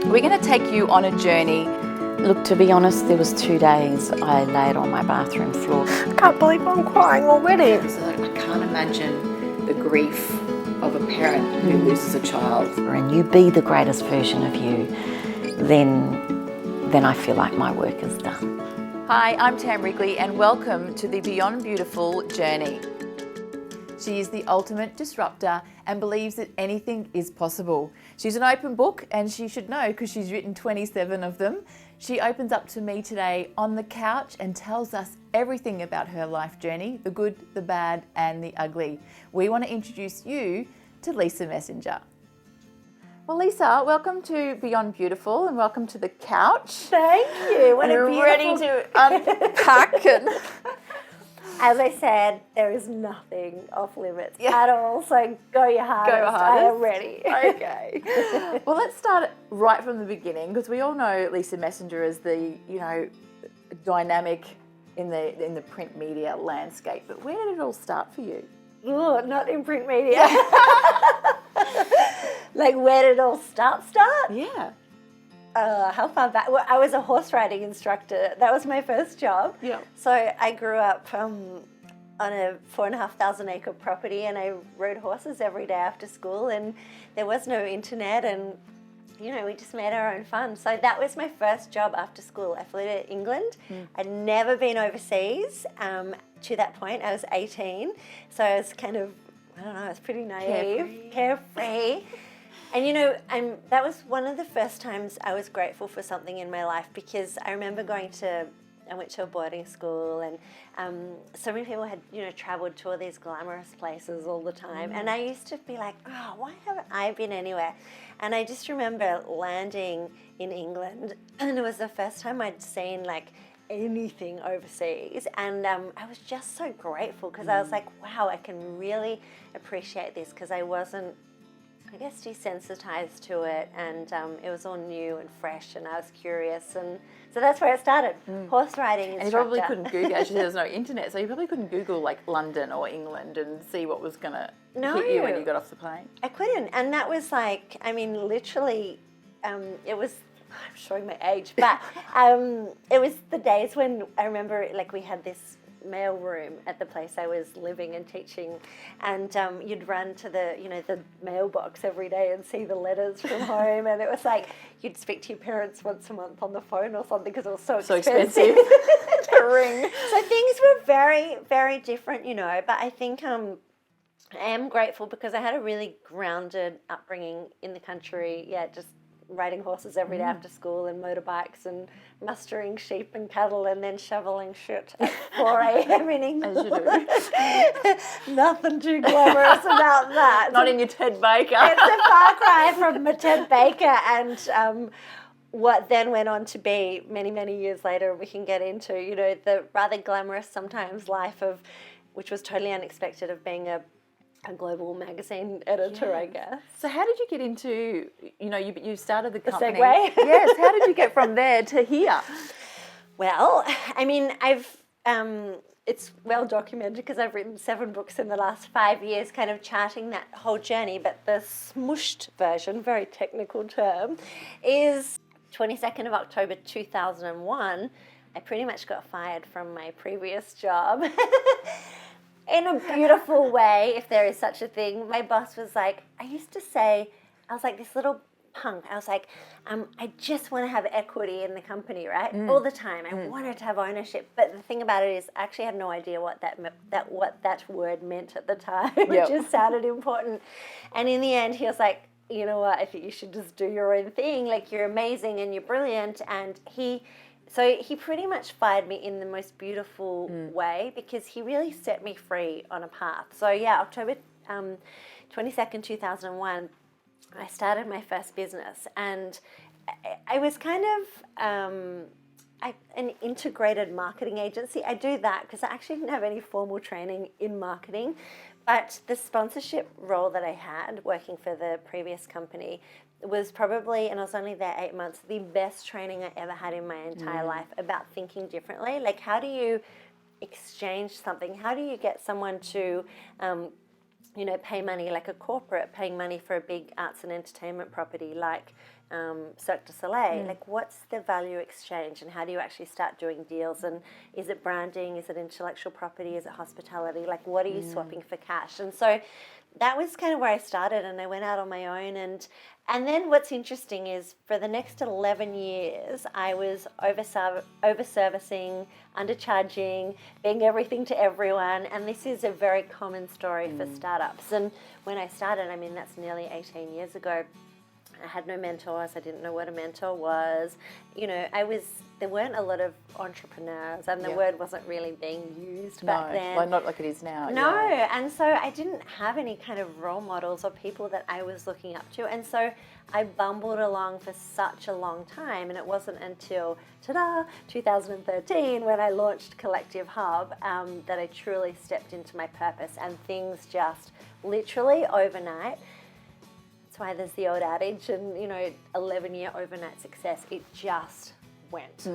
We're going to take you on a journey. Look, to be honest, there was 2 days I laid on my bathroom floor. I can't believe I'm crying already. So I can't imagine the grief of a parent who loses a child. And you be the greatest version of you, then I feel like my work is done. Hi, I'm Tam Wrigley and welcome to the Beyond Beautiful journey. She is the ultimate disruptor and believes that anything is possible. She's an open book, and she should know because she's written 27 of them. She opens up to me today on the couch and tells us everything about her life journey, the good, the bad and the ugly. We want to introduce you to Lisa Messenger. Well, Lisa, welcome to Beyond Beautiful and welcome to the couch. Thank you. What And a you're beautiful... ready to unpack and... As I said, there is nothing off limits at all, so go your hardest. I am ready. Okay. Well, let's start right from the beginning because we all know Lisa Messenger as the, dynamic in the print media landscape. But where did it all start for you? Oh, not in print media. Like, where did it all start? Yeah. How far back? Well, I was a horse riding instructor. That was my first job. Yeah. So I grew up on a 4,500 acre property, and I rode horses every day after school, and there was no internet, and we just made our own fun. So that was my first job after school. I flew to England. I'd never been overseas to that point. I was 18, so I was kind of, I was pretty naive, carefree. And that was one of the first times I was grateful for something in my life, because I remember I went to a boarding school, and so many people had, travelled to all these glamorous places all the time. And I used to be like, oh, why haven't I been anywhere? And I just remember landing in England, and it was the first time I'd seen anything overseas. And I was just so grateful, because I was like, wow, I can really appreciate this, because I wasn't, desensitized to it, and it was all new and fresh, and I was curious, and so that's where it started. Horse riding instructor. And you probably couldn't Google, as you said, there's no internet, so you probably couldn't Google London or England and see what was going to hit you when you got off the plane. I couldn't, and that was literally, it was, I'm showing my age, but it was the days when I remember we had this mail room at the place I was living and teaching, and you'd run to the mailbox every day and see the letters from home, and it was you'd speak to your parents once a month on the phone or something, because it was so expensive to ring. So things were very, very different, but I think I am grateful because I had a really grounded upbringing in the country, just riding horses every day after school, and motorbikes, and mustering sheep and cattle, and then shoveling shit at 4 a.m. in England. As you do. Nothing too glamorous about that. Not in your Ted Baker. It's a far cry from my Ted Baker and what then went on to be many, many years later, we can get into, the rather glamorous sometimes life of, which was totally unexpected, of being a global magazine editor, I guess. So how did you get into, you started the company. Segway? Yes, how did you get from there to here? Well, it's well documented because I've written 7 books in the last 5 years kind of charting that whole journey, but the smooshed version, very technical term, is 22nd of October 2001. I pretty much got fired from my previous job. In a beautiful way, if there is such a thing. My boss was like, I used to say, I was like this little punk. I was like, I just want to have equity in the company, right? All the time. I wanted to have ownership. But the thing about it is, I actually had no idea what that word meant at the time. It just sounded important. And in the end, he was like, you know what? I think you should just do your own thing. You're amazing and you're brilliant. And So he pretty much fired me in the most beautiful way, because he really set me free on a path. So October 22nd, 2001, I started my first business, and I was kind of an integrated marketing agency. I do that because I actually didn't have any formal training in marketing, but the sponsorship role that I had working for the previous company was probably, and I was only there 8 months, the best training I ever had in my entire life about thinking differently. How do you exchange something? How do you get someone to, pay money, like a corporate paying money for a big arts and entertainment property, like Cirque du Soleil. Like, what's the value exchange, and how do you actually start doing deals? And is it branding? Is it intellectual property? Is it hospitality? Like, what are you swapping for cash? And so that was kind of where I started, and I went out on my own. And then what's interesting is for the next 11 years, I was over-servicing, undercharging, being everything to everyone. And this is a very common story for startups. And when I started, I mean, that's nearly 18 years ago, I had no mentors. I didn't know what a mentor was. You know, there weren't a lot of entrepreneurs, and the word wasn't really being used back then. Well, not like it is now. No, and so I didn't have any kind of role models or people that I was looking up to. And so I bumbled along for such a long time, and it wasn't until, 2013, when I launched Collective Hub, that I truly stepped into my purpose, and things just literally overnight. That's why there's the old adage, and 11-year overnight success, it just went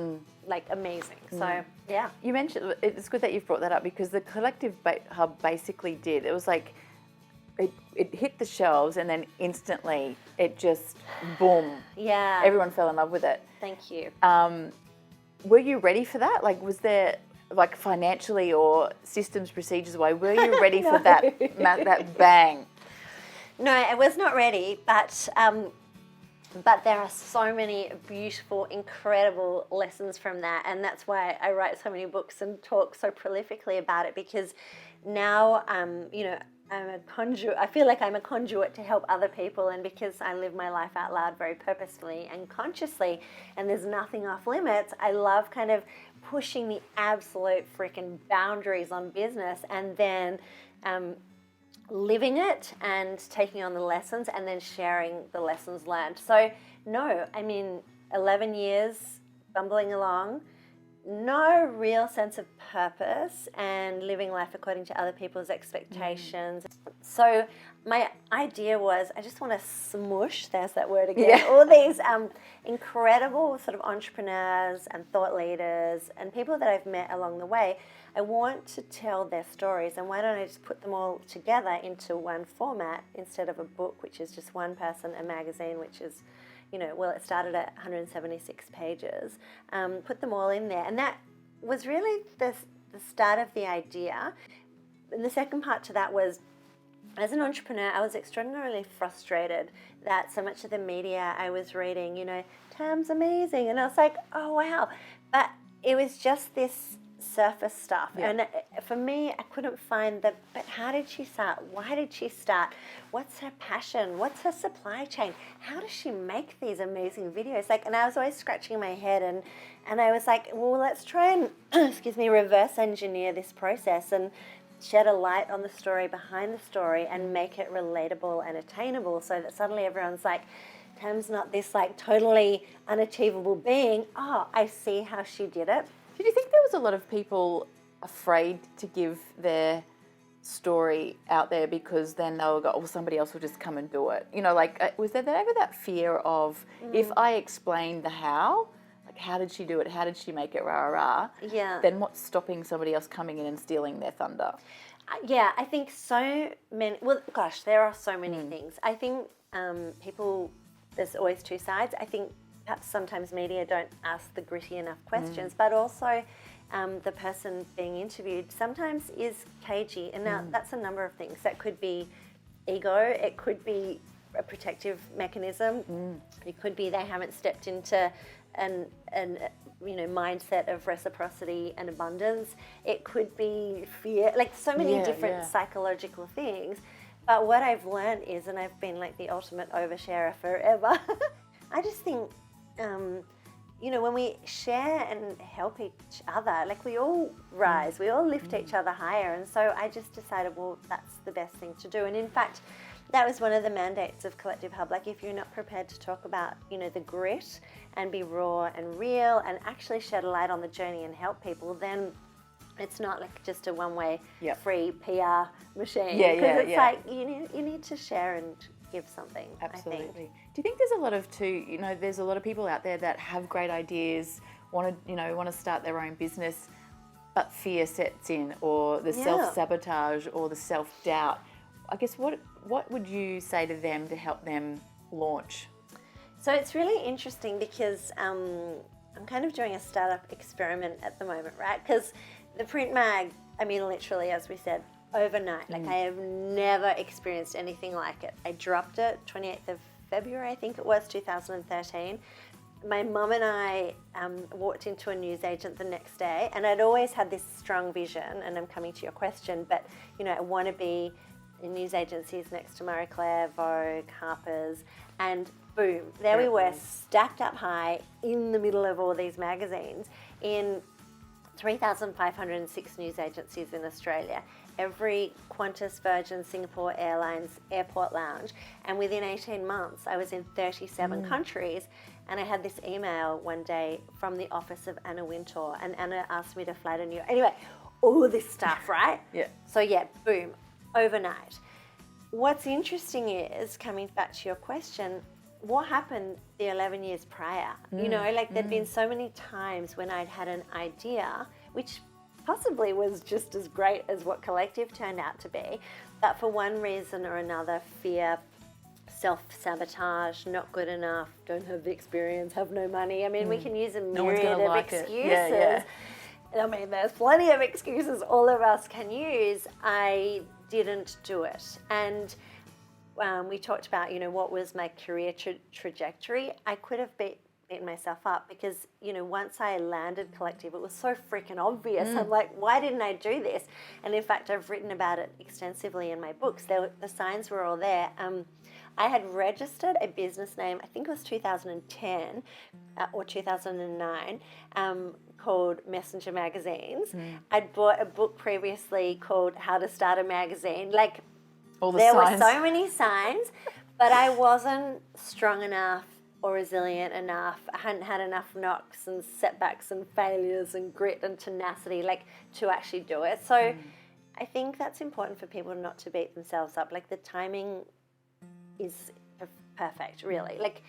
like amazing. So yeah, You mentioned, it's good that you've brought that up, because the Collective Hub basically did, it was like it hit the shelves, and then instantly it just boom, yeah, everyone fell in love with it. thank you. Were you ready for that? Like, was there, like, financially or systems, procedures way, were you ready for that bang? No, I was not ready, but there are so many beautiful, incredible lessons from that, and that's why I write so many books and talk so prolifically about it, because now, I'm a conduit. I feel like I'm a conduit to help other people, and because I live my life out loud very purposefully and consciously, and there's nothing off limits, I love kind of pushing the absolute freaking boundaries on business, and then living it and taking on the lessons, and then sharing the lessons learned. So no, I mean, 11 years bumbling along, no real sense of purpose, and living life according to other people's expectations. So my idea was, I just want to smoosh, there's that word again, all these incredible sort of entrepreneurs and thought leaders and people that I've met along the way. I want to tell their stories, and why don't I just put them all together into one format instead of a book, which is just one person, a magazine, which is, it started at 176 pages. Put them all in there, and that was really the start of the idea. And the second part to that was, as an entrepreneur, I was extraordinarily frustrated that so much of the media I was reading, Tam's amazing, and I was like, oh wow, but it was just this surface stuff. And for me, I couldn't find but how did she start? Why did she start? What's her passion? What's her supply chain? How does she make these amazing videos? And I was always scratching my head, and I was like, well, let's try and reverse engineer this process and shed a light on the story behind the story and make it relatable and attainable, so that suddenly everyone's like, Tam's not this totally unachievable being. Oh, I see how she did it. Did you think there was a lot of people afraid to give their story out there, because then they'll go, somebody else will just come and do it? Was there ever that fear of, if I explain the how, how did she do it? How did she make it? Yeah. Then what's stopping somebody else coming in and stealing their thunder? Yeah, I think so many. Well, gosh, there are so many things. I think people. There's always two sides. I think perhaps sometimes media don't ask the gritty enough questions, but also the person being interviewed sometimes is cagey. And now that's a number of things. That could be ego. It could be a protective mechanism. It could be they haven't stepped into an mindset of reciprocity and abundance. It could be fear, so many different psychological things. But what I've learned is, and I've been the ultimate oversharer forever, I just think, when we share and help each other, we all rise, we all lift each other higher. And so I just decided, well, that's the best thing to do. And in fact, that was one of the mandates of Collective Hub. If you're not prepared to talk about, the grit and be raw and real and actually shed a light on the journey and help people, then it's not just a one-way free PR machine. You need to share and give something. Absolutely. I think. Do you think there's a lot of there's a lot of people out there that have great ideas, want to start their own business, but fear sets in, or the self-sabotage or the self-doubt? I guess what would you say to them to help them launch? So it's really interesting because I'm kind of doing a startup experiment at the moment, right? Because the print mag, I mean, literally, as we said, overnight. Like, I have never experienced anything like it. I dropped it 28th of February, I think it was, 2013. My mum and I walked into a newsagent the next day, and I'd always had this strong vision, and I'm coming to your question, but, you know, I want to be in news agencies next to Marie Claire, Vogue, Harper's, and boom, there we were, stacked up high in the middle of all these magazines in 3,506 news agencies in Australia, every Qantas, Virgin, Singapore Airlines, airport lounge, and within 18 months I was in 37 countries. And I had this email one day from the office of Anna Wintour, and Anna asked me to fly to New York. Anyway, all this stuff, right? Yeah. So yeah, boom, overnight. What's interesting is, coming back to your question, what happened the 11 years prior? You know, like there'd been so many times when I'd had an idea, which possibly was just as great as what Collective turned out to be, but for one reason or another, fear, self-sabotage, not good enough, don't have the experience, have no money. I mean, we can use a myriad of excuses. Yeah. I mean, there's plenty of excuses all of us can use. I didn't do it. And we talked about, you know, what was my career trajectory. I could have beaten myself up because, you know, once I landed Collective, it was so freaking obvious. I'm like, why didn't I do this? And in fact, I've written about it extensively in my books. The signs were all there. I had registered a business name, I think it was 2010 or 2009, called Messenger Magazines. I'd bought a book previously called How to Start a Magazine. Like, All the there signs. were so many signs, but I wasn't strong enough or resilient enough. I hadn't had enough knocks and setbacks and failures and grit and tenacity, like, to actually do it. So I think that's important for people not to beat themselves up. Like, the timing is perfect, really. Like,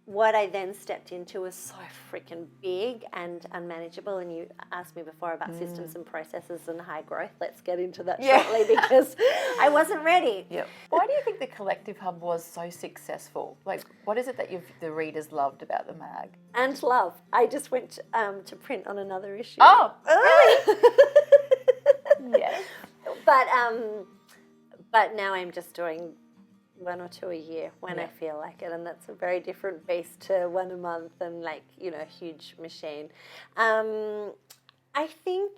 what I then stepped into was so freaking big and unmanageable. And you asked me before about systems and processes and high growth. Let's get into that shortly, because I wasn't ready. Yep. Why do you think the Collective Hub was so successful? Like, what is it that the readers loved about the mag? And love. I just went to print on another issue. Oh, really? Yeah. But now I'm just doing one or two a year when I feel like it, and that's a very different beast to one a month and, like, you know, a huge machine. I think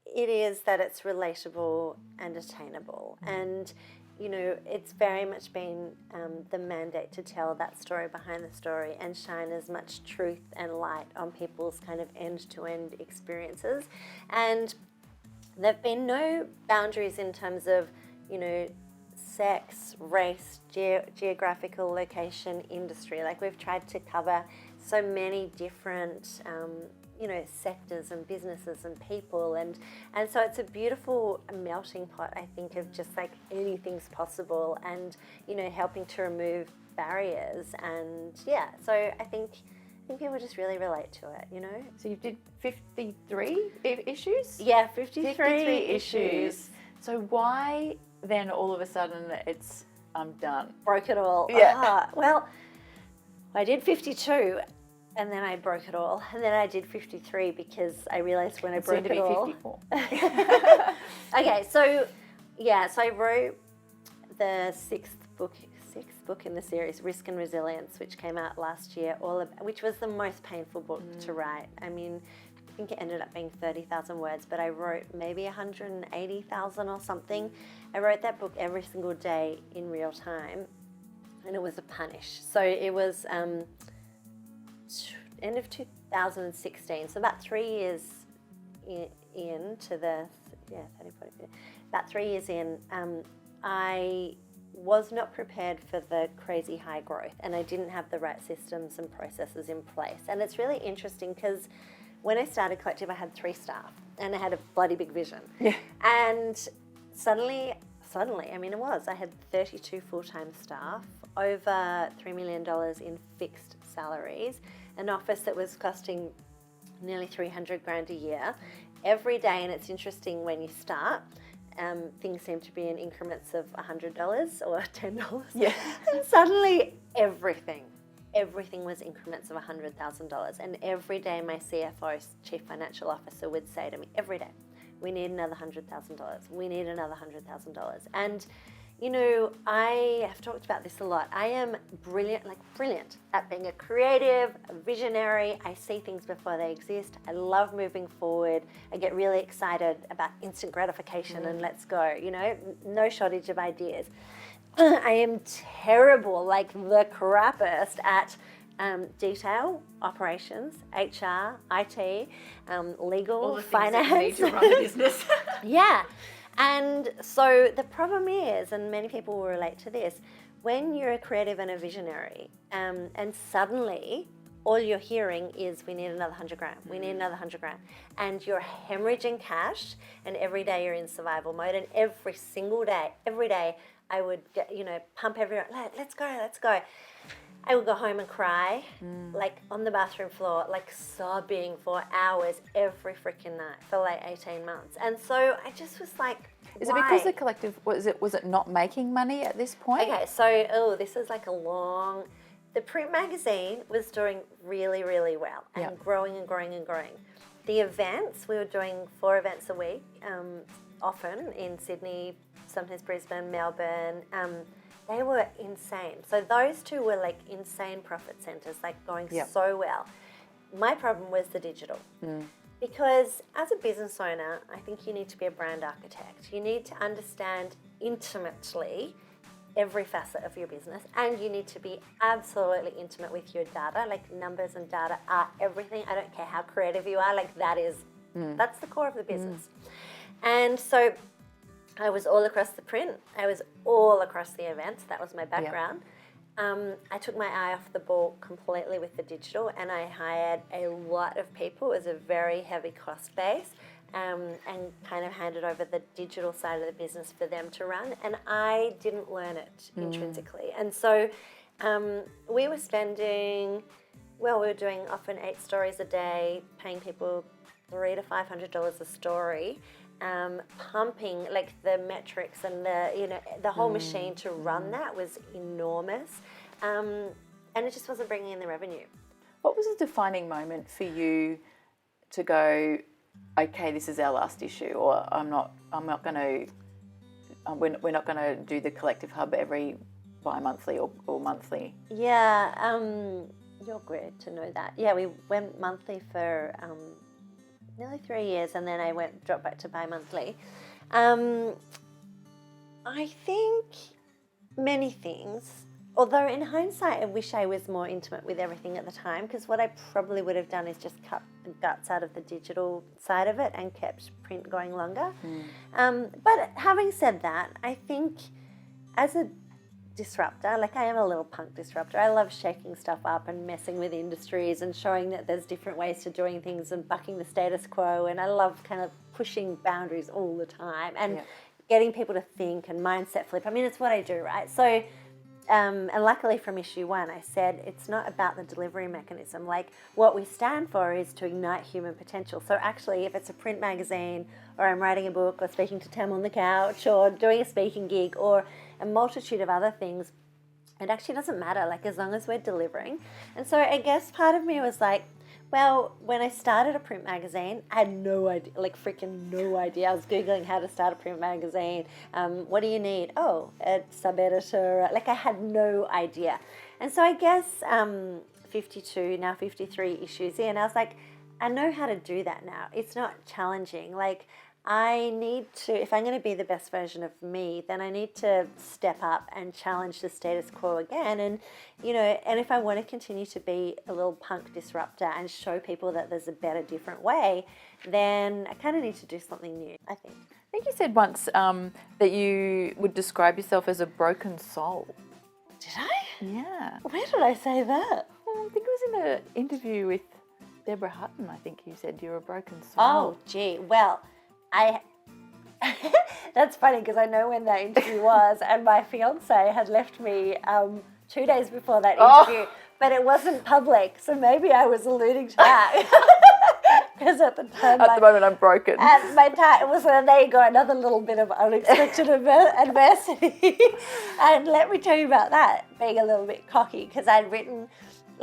it is that it's relatable and attainable, and, you know, it's very much been the mandate to tell that story behind the story and shine as much truth and light on people's kind of end-to-end experiences. And there've been no boundaries in terms of, you know, sex, race, geographical location, industry. Like, we've tried to cover so many different, you know, sectors and businesses and people, and so it's a beautiful melting pot, I think, of just like anything's possible, and, you know, helping to remove barriers. And yeah, so I think people just really relate to it, you know. So you did 53 issues? Yeah, 53 issues. So why then all of a sudden it's I'm done? Broke it all. Yeah. Well, I did 52 and then I broke it all. And then I did 53 because I realised when I broke it all. 54. Okay, so I wrote the sixth book in the series, Risk and Resilience, which came out last year, which was the most painful book to write. I mean, I think it ended up being 30,000 words, but I wrote maybe 180,000 or something. I wrote that book every single day in real time, and it was a punish. So it was end of 2016, so about 3 years into the, 30, 40, about 3 years in, I was not prepared for the crazy high growth, and I didn't have the right systems and processes in place. And it's really interesting because when I started Collective, I had 3 staff and I had a bloody big vision. Yeah. And suddenly, I mean, I had 32 full-time staff, over $3 million in fixed salaries, an office that was costing nearly $300,000 a year every day. And it's interesting when you start, things seem to be in increments of $100 or $10. Yeah. And suddenly everything everything was increments of $100,000. And every day my CFO, Chief Financial Officer, would say to me, every day, we need another $100,000. We need another $100,000. And, you know, I have talked about this a lot. I am brilliant at being a creative, a visionary. I see things before they exist. I love moving forward. I get really excited about instant gratification and let's go, you know, no shortage of ideas. I am terrible, like the crappiest at detail, operations, HR, IT, legal, All the things finance. that you need to run a business. Yeah. And so the problem is, and many people will relate to this, when you're a creative and a visionary, and suddenly all you're hearing is we need another 100 grand, we need another 100 grand. And you're hemorrhaging cash, and every day you're in survival mode, and every single day, every day, I would get, you know, pump everyone, let's go. I would go home and cry, like on the bathroom floor, like sobbing for hours every freaking night for like 18 months. And so I just was like, Is why? it because the collective, was it not making money at this point? Okay, so, this is like the print magazine was doing really, really well and growing and growing and growing. The events, we were doing 4 events a week, often in Sydney, sometimes Brisbane, Melbourne. They were insane. So those 2 were like insane profit centers, like going so well. My problem was the digital. Because as a business owner, I think you need to be a brand architect. You need to understand intimately every facet of your business, and you need to be absolutely intimate with your data. Like, numbers and data are everything. I don't care how creative you are, like that's the core of the business. And so I was all across the print. I was all across the events. That was my background. I took my eye off the ball completely with the digital, and I hired a lot of people. It was a very heavy cost base, and kind of handed over the digital side of the business for them to run. And I didn't learn it intrinsically. And so we were doing often 8 stories a day, paying people $300 to $500 a story. Pumping like the metrics and the whole machine to run that was enormous, and it just wasn't bringing in the revenue. What was a defining moment for you to go, okay, this is our last issue, or we're not going to do the collective hub every bi-monthly or monthly? Yeah, you're great to know that. Yeah, we went monthly for nearly 3 years, and then I dropped back to bi-monthly. I think many things, although in hindsight I wish I was more intimate with everything at the time, because what I probably would have done is just cut the guts out of the digital side of it and kept print going longer. But having said that, I think as a disruptor, like I am a little punk disruptor. I love shaking stuff up and messing with industries and showing that there's different ways to doing things and bucking the status quo, and I love kind of pushing boundaries all the time and getting people to think and mindset flip. I mean, it's what I do, right? So and luckily from issue 1 I said it's not about the delivery mechanism. Like, what we stand for is to ignite human potential. So actually, if it's a print magazine, or I'm writing a book, or speaking to Tam on the couch, or doing a speaking gig, or a multitude of other things, it actually doesn't matter, like, as long as we're delivering. And so I guess part of me was like, well, when I started a print magazine, I had no idea, like freaking no idea. I was Googling how to start a print magazine. What do you need? Oh, a sub-editor. Like, I had no idea. And so I guess 52, now 53 issues in, I was like, I know how to do that now. It's not challenging. Like, I need to, if I'm going to be the best version of me, then I need to step up and challenge the status quo again. And, and if I want to continue to be a little punk disruptor and show people that there's a better, different way, then I kind of need to do something new, I think. I think you said once that you would describe yourself as a broken soul. Did I? Yeah. Where did I say that? I think it was in an interview with Deborah Hutton. I think you said you're a broken soul. Oh, gee. Well, that's funny because I know when that interview was, and my fiance had left me 2 days before that interview, but it wasn't public, so maybe I was alluding to that. Because at the time, the moment I'm broken. At my time, it was there you go, another little bit of unexpected adversity. And let me tell you about that, being a little bit cocky, because I'd written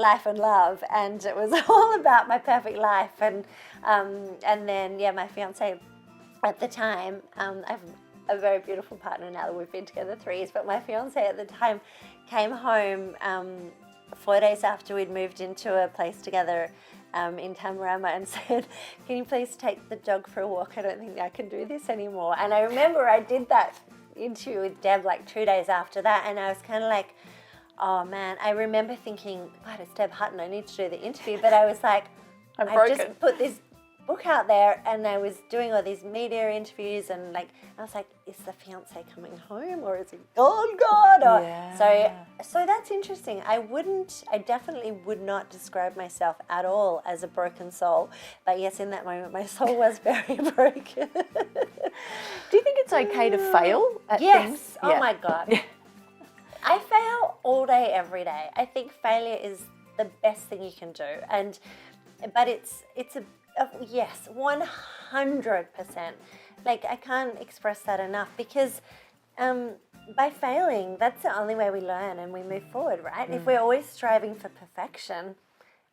life and love, and it was all about my perfect life. And then my fiance at the time, I have a very beautiful partner now that we've been together 3 years, but my fiance at the time came home 4 days after we'd moved into a place together in Tamarama and said, can you please take the dog for a walk? I don't think I can do this anymore. And I remember I did that interview with Deb like 2 days after that, and I was kind of like, oh man, I remember thinking, God, it's Deb Hutton, I need to do the interview. But I was like, I just put this book out there, and I was doing all these media interviews, and like I was like, is the fiance coming home, or is he gone? Or so that's interesting. I definitely would not describe myself at all as a broken soul, but yes, in that moment my soul was very broken. Do you think it's okay to fail at yes. things? Oh my God. Yeah. I fail all day, every day. I think failure is the best thing you can do, but it's yes, 100%. Like, I can't express that enough, because by failing, that's the only way we learn and we move forward, right? If we're always striving for perfection,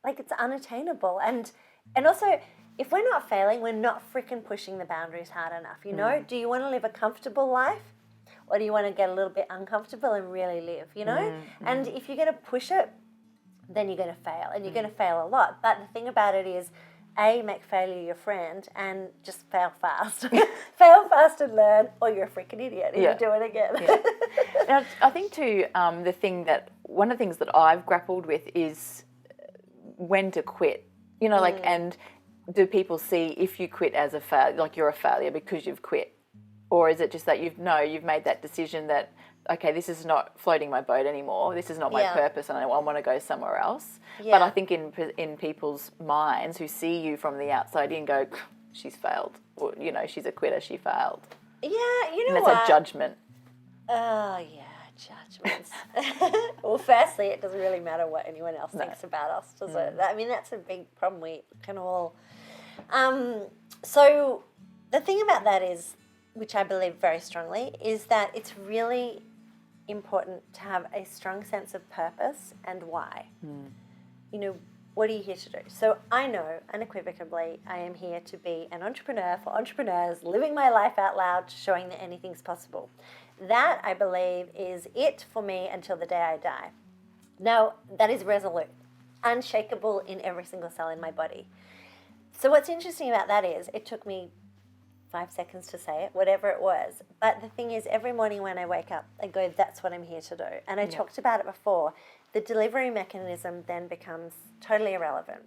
like, it's unattainable. And also, if we're not failing, we're not freaking pushing the boundaries hard enough, you know? Do you want to live a comfortable life, or do you want to get a little bit uncomfortable and really live, you know? And if you're going to push it, then you're going to fail, and you're going to fail a lot. But the thing about it is, make failure your friend, and just fail fast. Fail fast and learn, or you're a freaking idiot if you do it again. Now, I think too, one of the things that I've grappled with is when to quit. You know, like, and do people see if you quit as a like you're a failure because you've quit? Or is it just that you've made that decision that, okay, this is not floating my boat anymore. This is not my purpose, and I want to go somewhere else. Yeah. But I think in people's minds who see you from the outside in go, she's failed, or, you know, she's a quitter, she failed. Yeah, you know and what? It's a judgment. Oh, yeah, judgments. Well, firstly, it doesn't really matter what anyone else thinks about us, does it? I mean, that's a big problem we can all... So the thing about that is, which I believe very strongly, is that it's really important to have a strong sense of purpose and why. You know, what are you here to do? So I know unequivocally I am here to be an entrepreneur for entrepreneurs, living my life out loud, showing that anything's possible. That, I believe, is it for me until the day I die. Now, that is resolute, unshakable in every single cell in my body. So what's interesting about that is it took me 5 seconds to say it, whatever it was. But the thing is, every morning when I wake up, I go, that's what I'm here to do. And I talked about it before. The delivery mechanism then becomes totally irrelevant.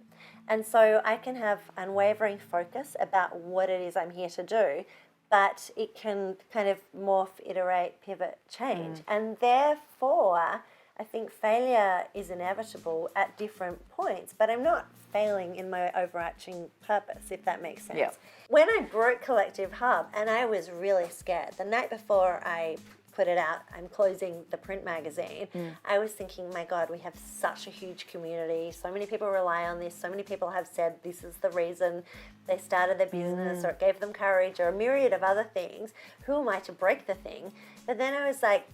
And so I can have unwavering focus about what it is I'm here to do, but it can kind of morph, iterate, pivot, change. And therefore, I think failure is inevitable at different points, but I'm not failing in my overarching purpose, if that makes sense. Yeah. When I broke Collective Hub, and I was really scared, the night before I put it out, I'm closing the print magazine, I was thinking, my God, we have such a huge community, so many people rely on this, so many people have said this is the reason they started their business, or it gave them courage, or a myriad of other things. Who am I to break the thing? But then I was like,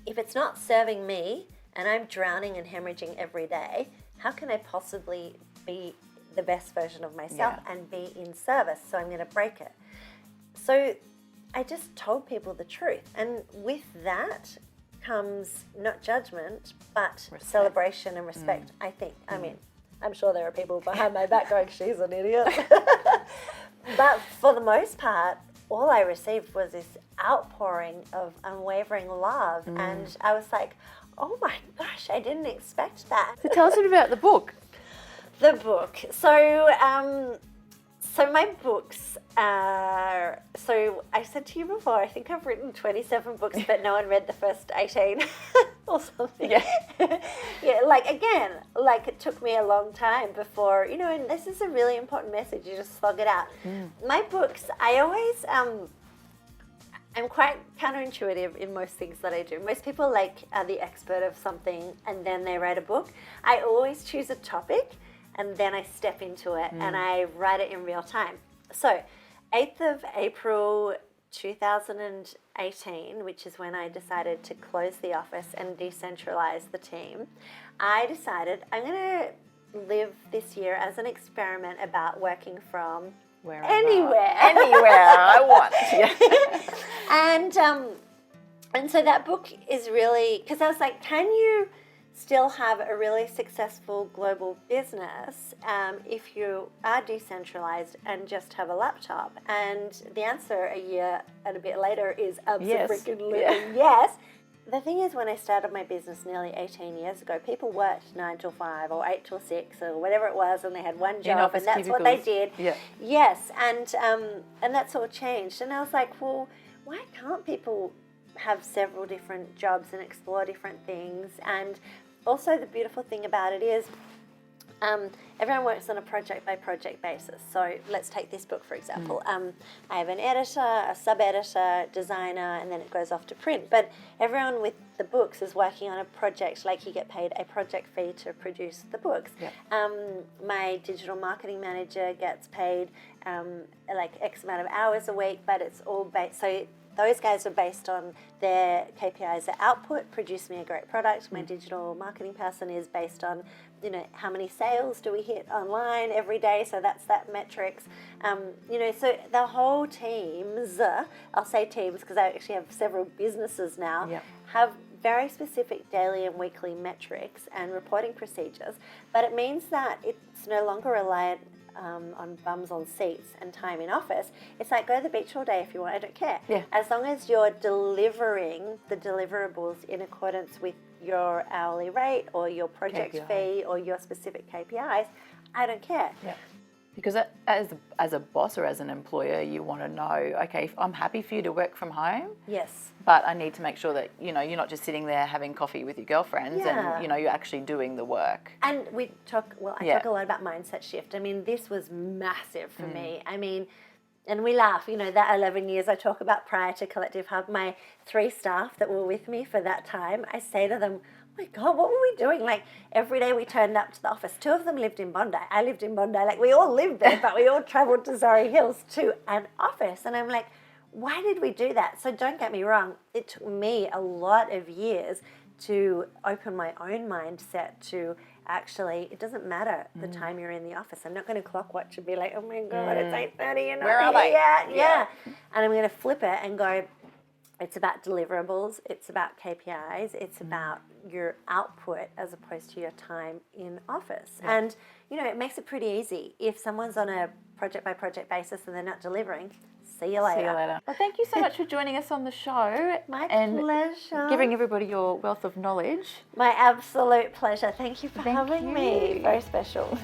if it's not serving me, and I'm drowning and hemorrhaging every day, how can I possibly be the best version of myself and be in service? So I'm going to break it. So I just told people the truth. And with that comes not judgment, but celebration and respect, I think. I mean, I'm sure there are people behind my back going, she's an idiot. But for the most part, all I received was this outpouring of unwavering love. And I was like, oh my gosh, I didn't expect that. So tell us a bit about the book. The book. So my books are, so I said to you before, I think I've written 27 books, but no one read the first 18 or something. Yeah, like it took me a long time before, you know, and this is a really important message, you just slog it out. My books, I always, I'm quite counterintuitive in most things that I do. Most people are the expert of something and then they write a book. I always choose a topic and then I step into it and I write it in real time. So 8th of April 2018, which is when I decided to close the office and decentralize the team, I decided I'm going to live this year as an experiment about working from anywhere. Anywhere I want. Yeah. And so that book is really, because I was like, can you still have a really successful global business if you are decentralized and just have a laptop? And the answer a year and a bit later is absolutely yes. The thing is, when I started my business nearly 18 years ago, people worked 9 till 5 or 8 till 6 or whatever it was, and they had one job, and that's what they did. Yeah. Yes, and that's all changed. And I was like, well, why can't people have several different jobs and explore different things? And also the beautiful thing about it is everyone works on a project-by-project basis. So let's take this book, for example. I have an editor, a sub-editor, designer, and then it goes off to print. But everyone with the books is working on a project, like you get paid a project fee to produce the books. Yep. My digital marketing manager gets paid like X amount of hours a week, but it's all based, so those guys are based on their KPIs, their output, produce me a great product. My digital marketing person is based on, how many sales do we hit online every day? So that's that metrics. So the whole teams, I'll say teams because I actually have several businesses now, have very specific daily and weekly metrics and reporting procedures. But it means that it's no longer reliant on bums on seats and time in office. It's like, go to the beach all day if you want, I don't care. Yeah. As long as you're delivering the deliverables in accordance with your hourly rate or your project fee or your specific KPIs, I don't care. Yeah. Because as a boss or as an employer, you want to know, okay, if I'm happy for you to work from home. Yes. But I need to make sure that, you're not just sitting there having coffee with your girlfriends and, you're actually doing the work. And I talk a lot about mindset shift. I mean, this was massive for me. I mean, and we laugh, that 11 years I talk about prior to Collective Hub, my 3 staff that were with me for that time, I say to them, oh my God, what were we doing? Like, every day we turned up to the office. 2 of them lived in Bondi. I lived in Bondi. Like, we all lived there, but we all travelled to Surrey Hills to an office. And I'm like, why did we do that? So don't get me wrong. It took me a lot of years to open my own mindset to actually, it doesn't matter the time you're in the office. I'm not going to clock watch and be like, oh my God, it's 8:30. You're not Where are they? Yeah. And I'm going to flip it and go, it's about deliverables, it's about KPIs, it's about your output as opposed to your time in office. Yeah. And, it makes it pretty easy. If someone's on a project-by-project basis and they're not delivering, see you later. Well, thank you so much for joining us on the show. My pleasure. Giving everybody your wealth of knowledge. My absolute pleasure. Thank you for having me. Very special.